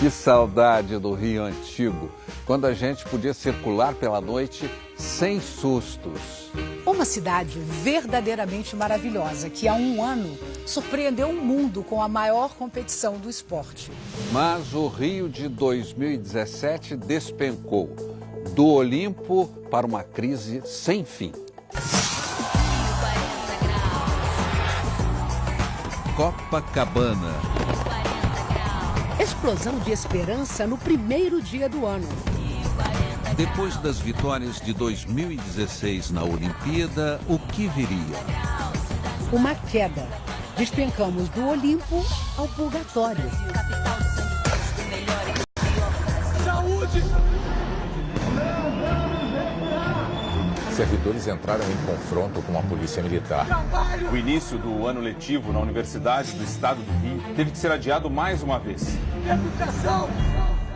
Que saudade do Rio antigo, quando a gente podia circular pela noite sem sustos. Uma cidade verdadeiramente maravilhosa, que há um ano surpreendeu o mundo com a maior competição do esporte. Mas o Rio de 2017 despencou do Olimpo para uma crise sem fim. Copacabana. Explosão de esperança no primeiro dia do ano. Depois das vitórias de 2016 na Olimpíada, o que viria? Uma queda. Despencamos do Olimpo ao purgatório. Saúde! Servidores entraram em confronto com a polícia militar. O início do ano letivo na Universidade do Estado do Rio teve que ser adiado mais uma vez. Educação!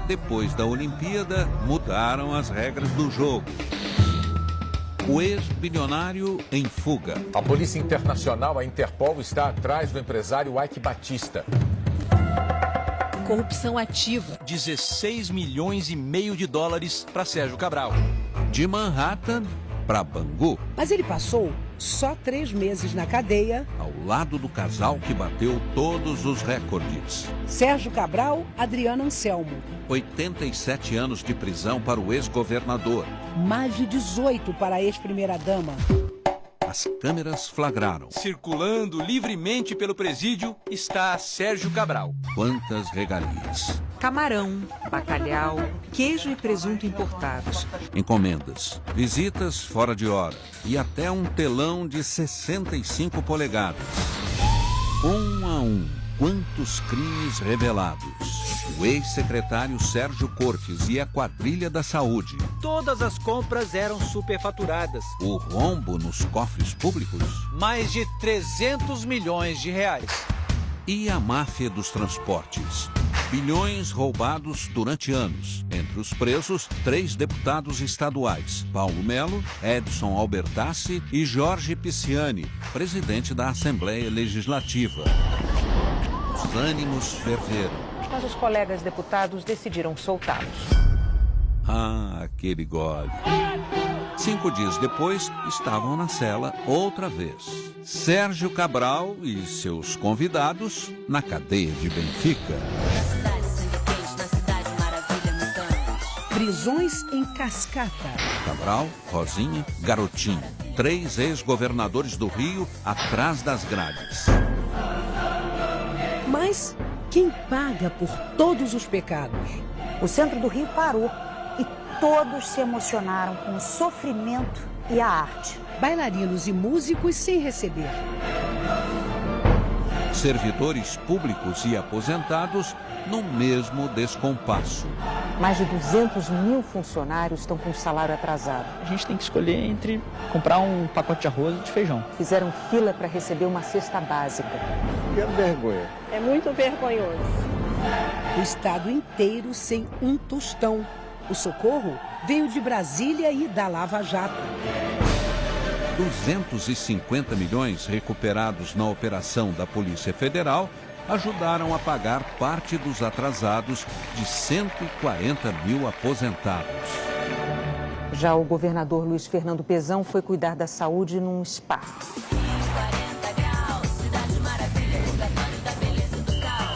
Depois da Olimpíada, mudaram as regras do jogo. O ex-bilionário em fuga. A Polícia Internacional, a Interpol, está atrás do empresário Ike Batista. Corrupção ativa. 16 milhões e meio de dólares para Sérgio Cabral. De Manhattan para Bangu. Mas ele passou só 3 meses na cadeia. Ao lado do casal que bateu todos os recordes. Sérgio Cabral, Adriana Anselmo. 87 anos de prisão para o ex-governador. Mais de 18 para a ex-primeira-dama. As câmeras flagraram. Circulando livremente pelo presídio está Sérgio Cabral. Quantas regalias. Camarão, bacalhau, queijo e presunto importados. Encomendas, visitas fora de hora e até um telão de 65 polegadas. Um a um, quantos crimes revelados. O ex-secretário Sérgio Cortes e a quadrilha da saúde. Todas as compras eram superfaturadas. O rombo nos cofres públicos. Mais de 300 milhões de reais. E a máfia dos transportes. Bilhões roubados durante anos. Entre os presos, 3 deputados estaduais. Paulo Melo, Edson Albertassi e Jorge Pisciani, presidente da Assembleia Legislativa. Os ânimos ferveram. Mas os colegas deputados decidiram soltá-los. Ah, aquele gole. 5 dias depois, estavam na cela outra vez. Sérgio Cabral e seus convidados na cadeia de Benfica. Prisões em cascata. Cabral, Rosinha, Garotinho. 3 ex-governadores do Rio atrás das grades. Mas quem paga por todos os pecados? O centro do Rio parou e todos se emocionaram com o sofrimento e a arte. Bailarinos e músicos sem receber. Servidores públicos e aposentados no mesmo descompasso. Mais de 200 mil funcionários estão com o salário atrasado. A gente tem que escolher entre comprar um pacote de arroz e de feijão. Fizeram fila para receber uma cesta básica. Que vergonha. É muito vergonhoso. O estado inteiro sem um tostão. O socorro veio de Brasília e da Lava Jato. 250 milhões recuperados na operação da Polícia Federal ajudaram a pagar parte dos atrasados de 140 mil aposentados. Já o governador Luiz Fernando Pezão foi cuidar da saúde num spa.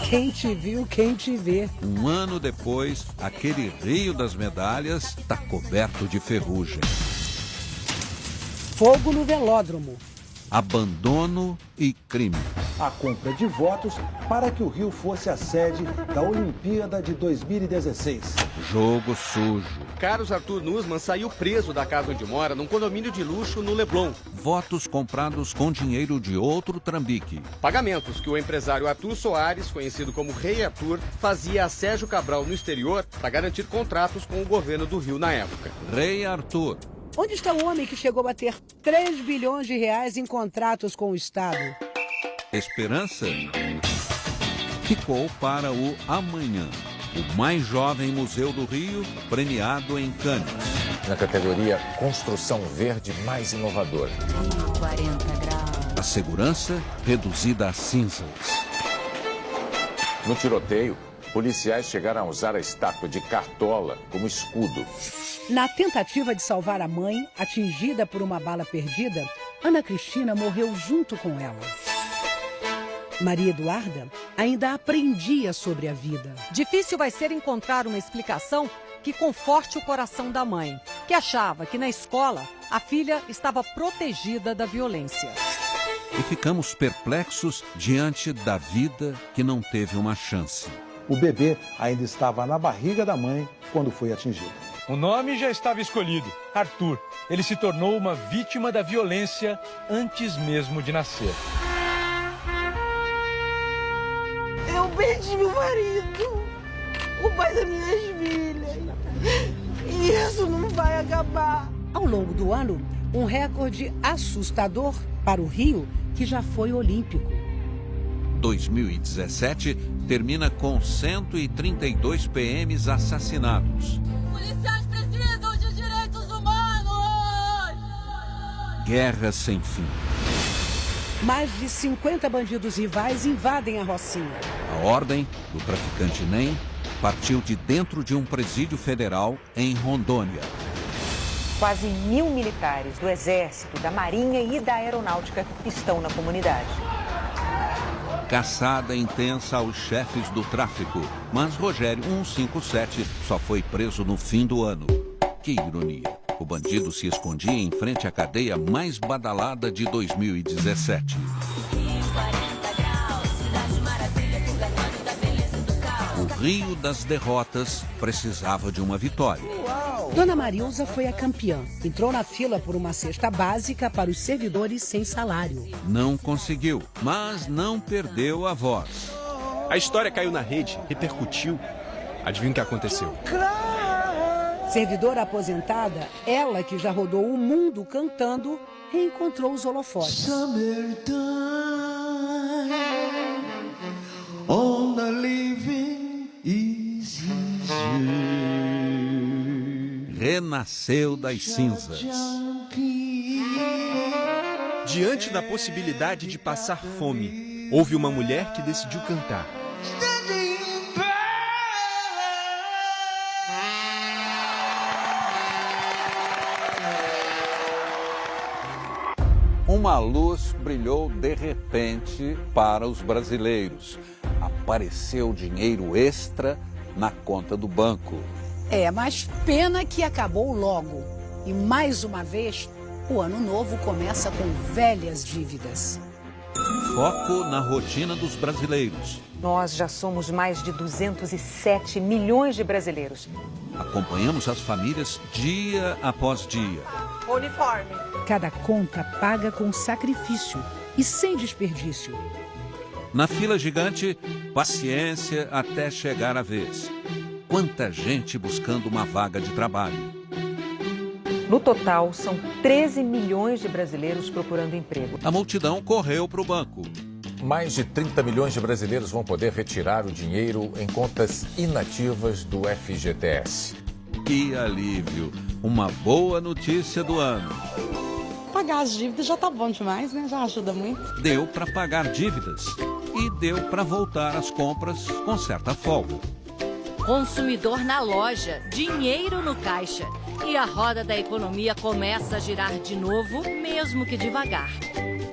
Quem te viu, quem te vê. Um ano depois, aquele Rio das Medalhas está coberto de ferrugem. Fogo no velódromo. Abandono e crime. A compra de votos para que o Rio fosse a sede da Olimpíada de 2016. Jogo sujo. Carlos Arthur Nussmann saiu preso da casa onde mora num condomínio de luxo no Leblon. Votos comprados com dinheiro de outro trambique. Pagamentos que o empresário Arthur Soares, conhecido como Rei Arthur, fazia a Sérgio Cabral no exterior para garantir contratos com o governo do Rio na época. Rei Arthur. Onde está o homem que chegou a ter 3 bilhões de reais em contratos com o Estado? Esperança ficou para o amanhã. O mais jovem museu do Rio, premiado em Cannes. Na categoria Construção Verde mais inovadora. 40 graus. A segurança reduzida a cinzas. No tiroteio, Policiais chegaram a usar a estátua de Cartola como escudo. Na tentativa de salvar a mãe, atingida por uma bala perdida, Ana Cristina morreu junto com ela. Maria Eduarda ainda aprendia sobre a vida. Difícil vai ser encontrar uma explicação que conforte o coração da mãe, que achava que na escola a filha estava protegida da violência. E ficamos perplexos diante da vida que não teve uma chance. O bebê ainda estava na barriga da mãe quando foi atingido. O nome já estava escolhido, Arthur. Ele se tornou uma vítima da violência antes mesmo de nascer. Eu perdi meu marido, o pai das minhas filhas. E isso não vai acabar. Ao longo do ano, um recorde assustador para o Rio, que já foi olímpico. 2017 termina com 132 PMs assassinados. Policiais precisam de direitos humanos! Guerra sem fim. Mais de 50 bandidos rivais invadem a Rocinha. A ordem do traficante NEM partiu de dentro de um presídio federal em Rondônia. Quase 1.000 militares do Exército, da Marinha e da Aeronáutica estão na comunidade. Caçada intensa aos chefes do tráfico, mas Rogério 157 só foi preso no fim do ano. Que ironia! O bandido se escondia em frente à cadeia mais badalada de 2017. O Rio das Derrotas precisava de uma vitória. Dona Marilza foi a campeã. Entrou na fila por uma cesta básica para os servidores sem salário. Não conseguiu, mas não perdeu a voz. A história caiu na rede, repercutiu. Adivinha o que aconteceu? Servidora aposentada, ela que já rodou o mundo cantando, reencontrou os holofotes. Renasceu das cinzas. Diante da possibilidade de passar fome, houve uma mulher que decidiu cantar. Uma luz brilhou de repente para os brasileiros. Apareceu dinheiro extra na conta do banco. Mas pena que acabou logo. E mais uma vez, o ano novo começa com velhas dívidas. Foco na rotina dos brasileiros. Nós já somos mais de 207 milhões de brasileiros. Acompanhamos as famílias dia após dia. Uniforme. Cada conta paga com sacrifício e sem desperdício. Na fila gigante, paciência até chegar a vez. Quanta gente buscando uma vaga de trabalho. No total, são 13 milhões de brasileiros procurando emprego. A multidão correu para o banco. Mais de 30 milhões de brasileiros vão poder retirar o dinheiro em contas inativas do FGTS. Que alívio! Uma boa notícia do ano. Pagar as dívidas já tá bom demais, né? Já ajuda muito. Deu para pagar dívidas e deu para voltar às compras com certa folga. Consumidor na loja, dinheiro no caixa. E a roda da economia começa a girar de novo, mesmo que devagar.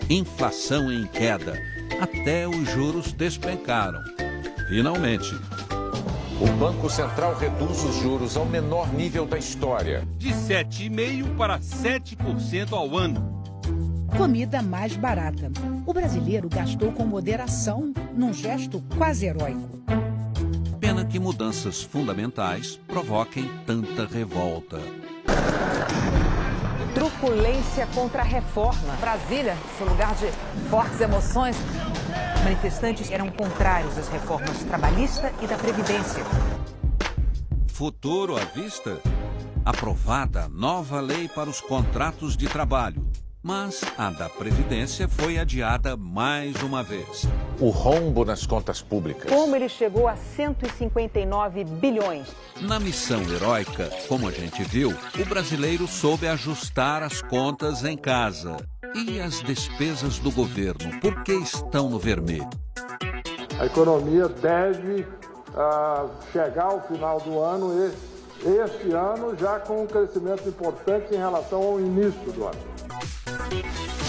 Inflação em queda. Até os juros despencaram. Finalmente. O Banco Central reduz os juros ao menor nível da história. De 7,5% para 7% ao ano. Comida mais barata. O brasileiro gastou com moderação num gesto quase heróico. Pena que mudanças fundamentais provoquem tanta revolta. Truculência contra a reforma. Brasília, seu lugar de fortes emoções. Manifestantes eram contrários às reformas trabalhista e da Previdência. Futuro à vista? Aprovada nova lei para os contratos de trabalho. Mas a da Previdência foi adiada mais uma vez. O rombo nas contas públicas. Como ele chegou a 159 bilhões. Na missão heróica, como a gente viu, o brasileiro soube ajustar as contas em casa. E as despesas do governo, por que estão no vermelho? A economia deve chegar ao final do ano, este ano, já com um crescimento importante em relação ao início do ano.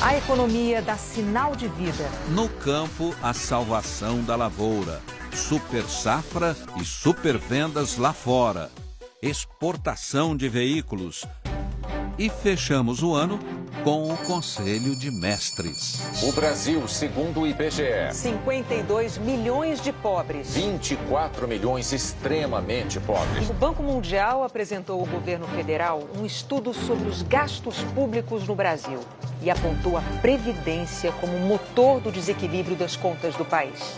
A economia dá sinal de vida. No campo, a salvação da lavoura. Super safra e super vendas lá fora. Exportação de veículos. E fechamos o ano com o Conselho de Mestres. O Brasil, segundo o IBGE, 52 milhões de pobres. 24 milhões extremamente pobres. O Banco Mundial apresentou ao governo federal um estudo sobre os gastos públicos no Brasil e apontou a Previdência como motor do desequilíbrio das contas do país.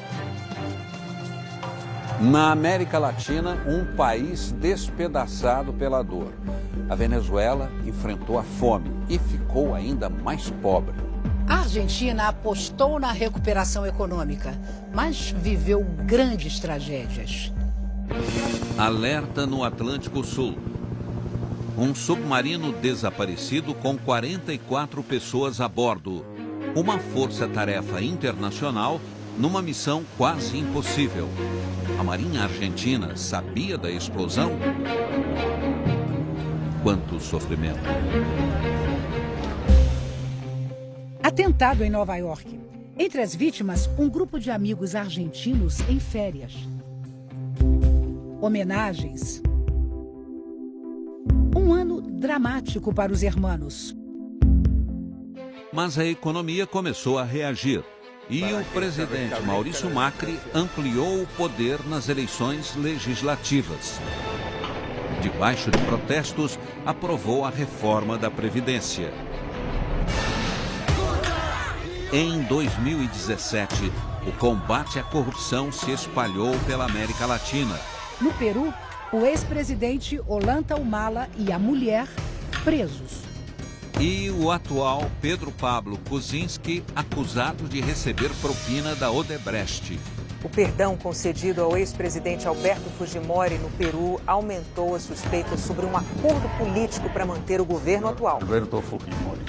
Na América Latina, um país despedaçado pela dor. A Venezuela enfrentou a fome e ficou ainda mais pobre. A Argentina apostou na recuperação econômica, mas viveu grandes tragédias. Alerta no Atlântico Sul. Um submarino desaparecido com 44 pessoas a bordo. Uma força-tarefa internacional numa missão quase impossível. A Marinha Argentina sabia da explosão? Quanto sofrimento. Atentado em Nova York. Entre as vítimas, um grupo de amigos argentinos em férias. Homenagens. Um ano dramático para os hermanos. Mas a economia começou a reagir. E o presidente Maurício Macri ampliou o poder nas eleições legislativas. Debaixo de protestos, aprovou a reforma da Previdência. Em 2017, o combate à corrupção se espalhou pela América Latina. No Peru, o ex-presidente Ollanta Humala e a mulher presos. E o atual Pedro Pablo Kuczynski, acusado de receber propina da Odebrecht. O perdão concedido ao ex-presidente Alberto Fujimori no Peru aumentou as suspeitas sobre um acordo político para manter o governo atual. Alberto Fujimori.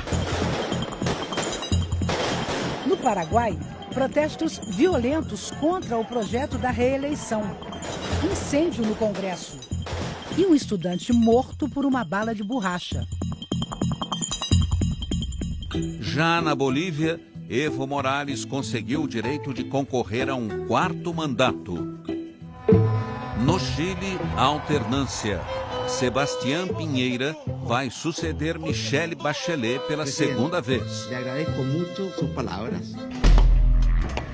No Paraguai, protestos violentos contra o projeto da reeleição. Incêndio no Congresso. E um estudante morto por uma bala de borracha. Já na Bolívia, Evo Morales conseguiu o direito de concorrer a um 4º mandato. No Chile, a alternância. Sebastián Piñera vai suceder Michelle Bachelet pela segunda vez. Le agradezco mucho sus palabras.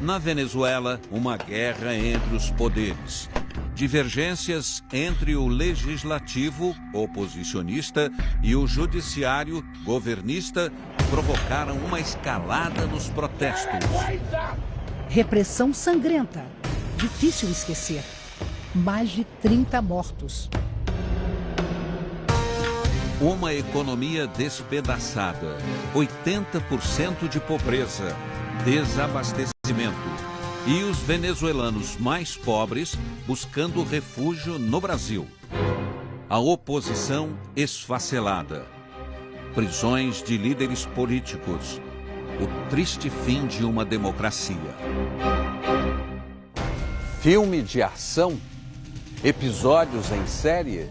Na Venezuela, uma guerra entre os poderes. Divergências entre o legislativo, oposicionista, e o judiciário, governista, provocaram uma escalada nos protestos. Repressão sangrenta. Difícil esquecer. Mais de 30 mortos. Uma economia despedaçada. 80% de pobreza. Desabastecimento. E os venezuelanos mais pobres buscando refúgio no Brasil. A oposição esfacelada. Prisões de líderes políticos. O triste fim de uma democracia. Filme de ação? Episódios em série?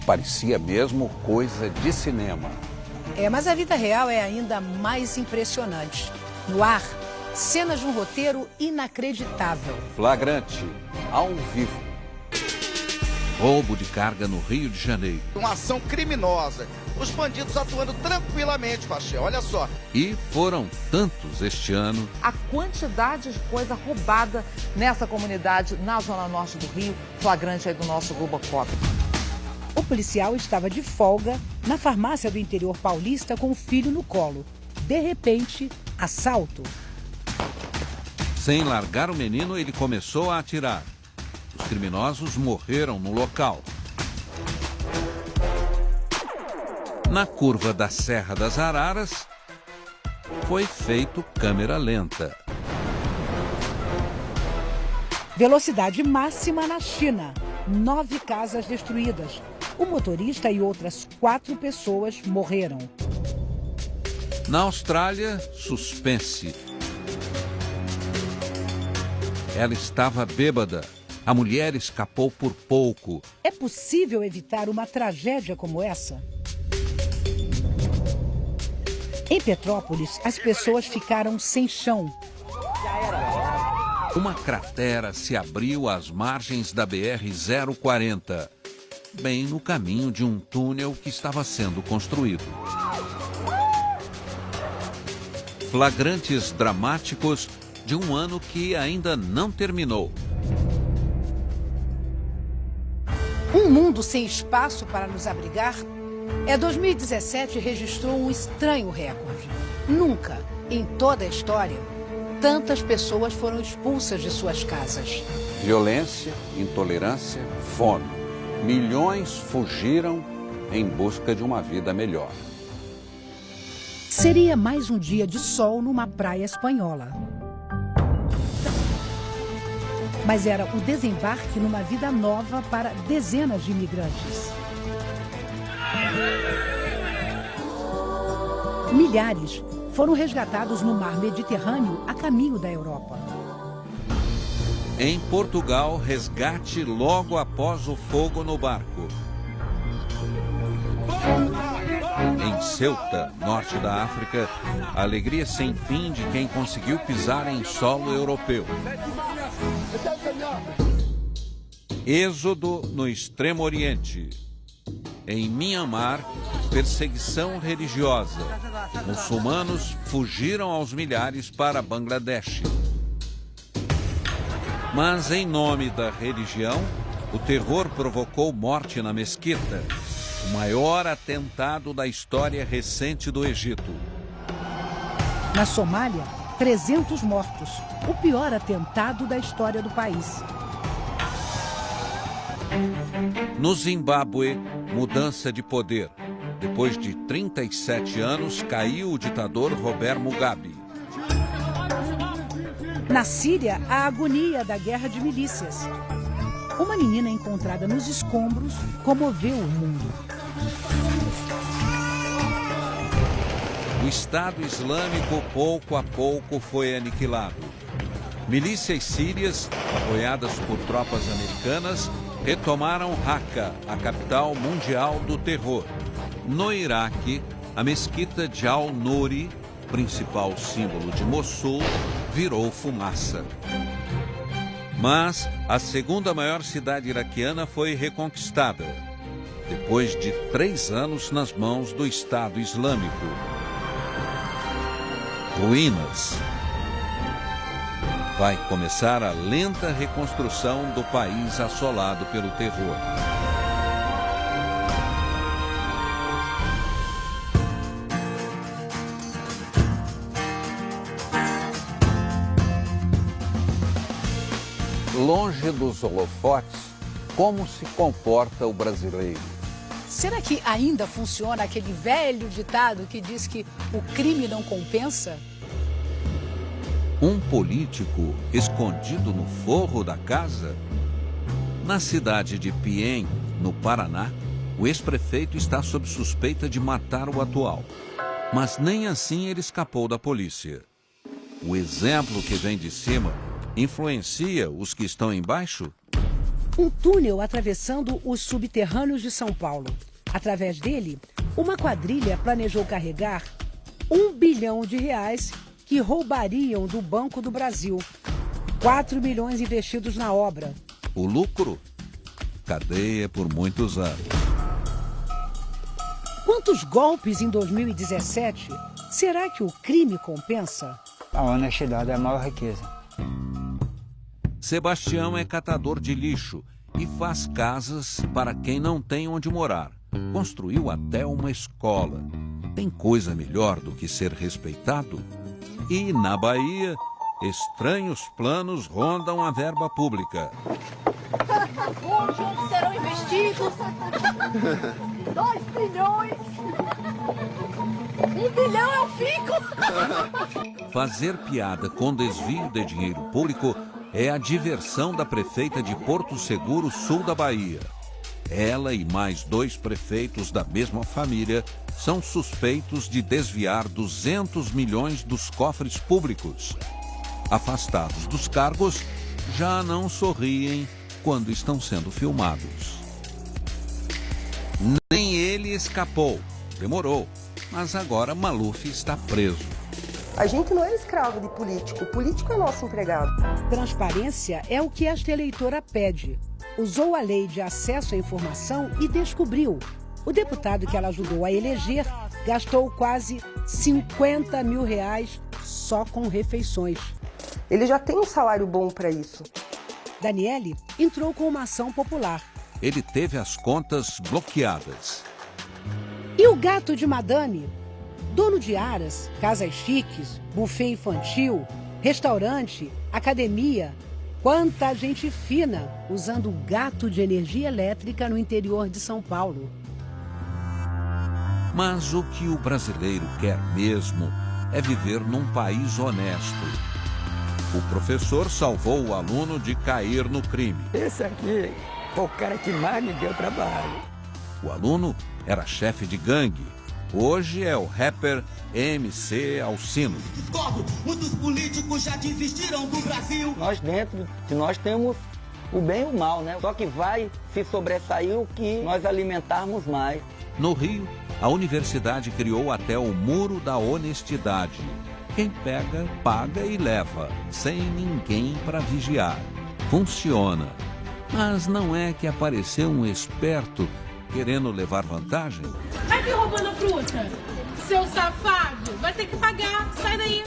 Parecia mesmo coisa de cinema. Mas a vida real é ainda mais impressionante. No ar, cenas de um roteiro inacreditável. Flagrante, ao vivo. Roubo de carga no Rio de Janeiro. Uma ação criminosa. Os bandidos atuando tranquilamente, Pacheco, olha só. E foram tantos este ano. A quantidade de coisa roubada nessa comunidade, na zona norte do Rio, flagrante aí do nosso Globocop. O policial estava de folga na farmácia do interior paulista com o filho no colo. De repente, assalto. Sem largar o menino, ele começou a atirar. Os criminosos morreram no local. Na curva da Serra das Araras, foi feito câmera lenta. Velocidade máxima na China. 9 casas destruídas. O motorista e outras 4 pessoas morreram. Na Austrália, suspense. Ela estava bêbada A mulher escapou por pouco. É possível evitar uma tragédia como essa? Em Petrópolis, as pessoas ficaram sem chão. Uma cratera se abriu às margens da BR-040, bem no caminho de um túnel que estava sendo construído. Flagrantes dramáticos de um ano que ainda não terminou. Um mundo sem espaço para nos abrigar? 2017 registrou um estranho recorde. Nunca, em toda a história, tantas pessoas foram expulsas de suas casas. Violência, intolerância, fome. Milhões fugiram em busca de uma vida melhor. Seria mais um dia de sol numa praia espanhola. Mas era o desembarque numa vida nova para dezenas de imigrantes. Milhares foram resgatados no mar Mediterrâneo a caminho da Europa. Em Portugal, resgate logo após o fogo no barco. Em Ceuta, norte da África, a alegria sem fim de quem conseguiu pisar em solo europeu. Êxodo no Extremo Oriente. Em Mianmar, perseguição religiosa. Muçulmanos fugiram aos milhares para Bangladesh. Mas, em nome da religião, o terror provocou morte na mesquita, o maior atentado da história recente do Egito. Na Somália, 300 mortos, o pior atentado da história do país. No Zimbábue, mudança de poder. Depois de 37 anos, caiu o ditador Robert Mugabe. Na Síria, a agonia da guerra de milícias. Uma menina encontrada nos escombros comoveu o mundo. O Estado Islâmico, pouco a pouco, foi aniquilado. Milícias sírias, apoiadas por tropas americanas, retomaram Raqqa, a capital mundial do terror. No Iraque, a mesquita de Al-Nouri, principal símbolo de Mossul, virou fumaça. Mas a segunda maior cidade iraquiana foi reconquistada, depois de 3 anos nas mãos do Estado Islâmico. Ruínas. Vai começar a lenta reconstrução do país assolado pelo terror. Longe dos holofotes, como se comporta o brasileiro? Será que ainda funciona aquele velho ditado que diz que o crime não compensa? Um político escondido no forro da casa? Na cidade de Piên, no Paraná, o ex-prefeito está sob suspeita de matar o atual. Mas nem assim ele escapou da polícia. O exemplo que vem de cima influencia os que estão embaixo? Um túnel atravessando os subterrâneos de São Paulo. Através dele, uma quadrilha planejou carregar R$1 bilhão que roubariam do Banco do Brasil. 4 milhões investidos na obra. O lucro? Cadeia por muitos anos. Quantos golpes em 2017? Será que o crime compensa? A honestidade é a maior riqueza. Sebastião é catador de lixo e faz casas para quem não tem onde morar. Construiu até uma escola. Tem coisa melhor do que ser respeitado? E, na Bahia, estranhos planos rondam a verba pública. Onde serão investidos 2 bilhões. 1 bilhão eu fico. Fazer piada com desvio de dinheiro público é a diversão da prefeita de Porto Seguro, sul da Bahia. Ela e mais 2 prefeitos da mesma família são suspeitos de desviar 200 milhões dos cofres públicos. Afastados dos cargos, já não sorriem quando estão sendo filmados. Nem ele escapou. Demorou. Mas agora Maluf está preso. A gente não é escravo de político. O político é nosso empregado. Transparência é o que esta eleitora pede. Usou a lei de acesso à informação e descobriu. O deputado que ela ajudou a eleger gastou quase R$50 mil só com refeições. Ele já tem um salário bom para isso. Daniele entrou com uma ação popular. Ele teve as contas bloqueadas. E o gato de madame? Dono de aras, casas chiques, buffet infantil, restaurante, academia. Quanta gente fina usando o gato de energia elétrica no interior de São Paulo. Mas o que o brasileiro quer mesmo é viver num país honesto. O professor salvou o aluno de cair no crime. Esse aqui foi o cara que mais me deu trabalho. O aluno era chefe de gangue. Hoje é o rapper MC Alcino. Muitos políticos já desistiram do Brasil. Nós dentro de nós temos o bem e o mal, né? Só que vai se sobressair o que nós alimentarmos mais. No Rio, a universidade criou até o Muro da Honestidade. Quem pega, paga e leva, sem ninguém para vigiar. Funciona. Mas não é que apareceu um esperto querendo levar vantagem? Vai vir roubando fruta? Seu safado, vai ter que pagar. Sai daí.